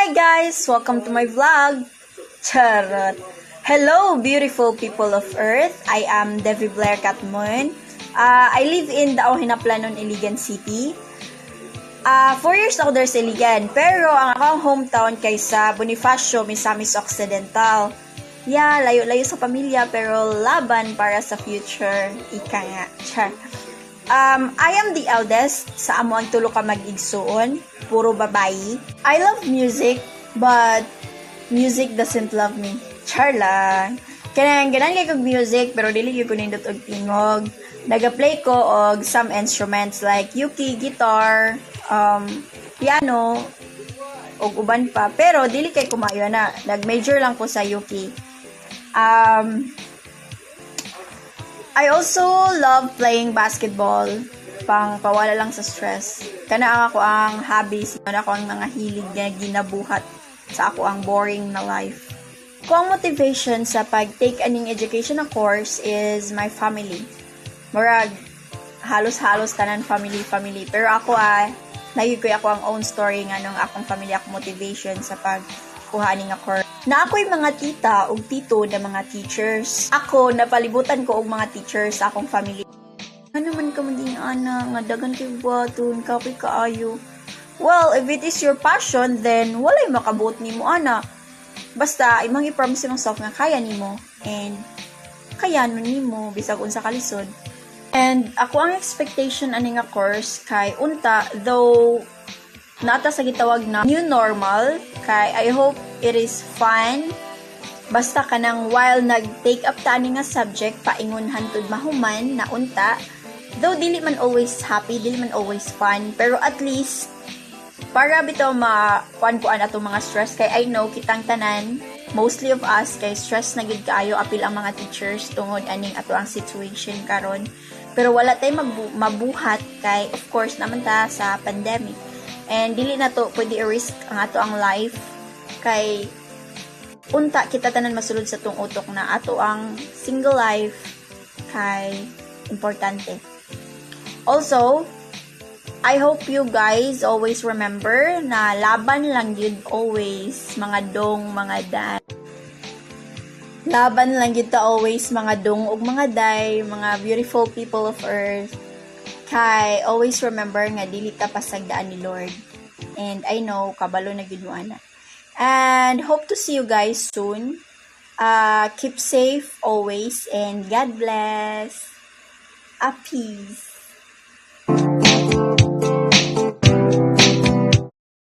Hi guys! Welcome to my vlog! Charot! Hello beautiful people of Earth! I am Devi Blair Catmoon. I live in Dao Hinaplanon, Iligan City. 4 years ako there sa Iligan. Pero ang akong hometown kay sa Bonifacio, Misamis Occidental. Yeah, layo-layo sa pamilya pero laban para sa future. Ika nga. Char. I am the eldest sa amo ang tulo ka mag-igsuon, puro babae. I love music, but music doesn't love me. Char lang. Ganang kay kog music, pero dili gyud ko nindot og tingog. Naga-play ko og some instruments like uki, guitar, piano, og uban pa. Pero dili kay kumayo na. Nag-major lang ko sa uki. I also love playing basketball, pang pawala lang sa stress. Kana ako ang hobbies, ako ang mga hilig na ginabuhat sa ako ang boring na life. Kung ang motivation sa pag-take aning education na course is my family. Murag, halos-halos tanan family. Pero ako nagig ko ako ang own story nga nung akong family ako motivation sa pagkuha ning course. Na ako'y mga tita o tito na mga teachers. Ako, napalibutan ko og mga teachers sa akong family. Ano man ka maging ana, nga dagan kay buhaton, kapoy kaayo. Well, if it is your passion, then walay makabuot nimo ana. Basta, imong i-promise yourself nga kaya nimo. And, kaya nun nimo, bisag unsa kalisod. And, ako ang expectation ani nga course kay unta, though, nata sa gitawag na new normal, kay I hope it is fun. Basta kanang while nag-take up ta ani nga subject, paingon hantud mahuman na unta. Though dili man always happy, dili man always fun, pero at least para bitaw kuan ato mga stress kay I know kitang tanan, mostly of us kay stress na gid kaayo apil ang mga teachers tungod aning ato ang situation karon. Pero wala tay mabuhat kay of course naman ta sa pandemic. And dili na to pwede i-risk ang ato ang life kay unta kita tanan masulod sa tong utok na ato ang single life kay importante. Also, I hope you guys always remember na laban lang yun always mga dong, mga dan. Laban lang yun ta always mga dong ug mga day, mga beautiful people of Earth. Kay always remember nga dili ta pasagdaan ni Lord. And I know kabalo na gyud mo ana. And hope to see you guys soon. Keep safe always and God bless. A peace.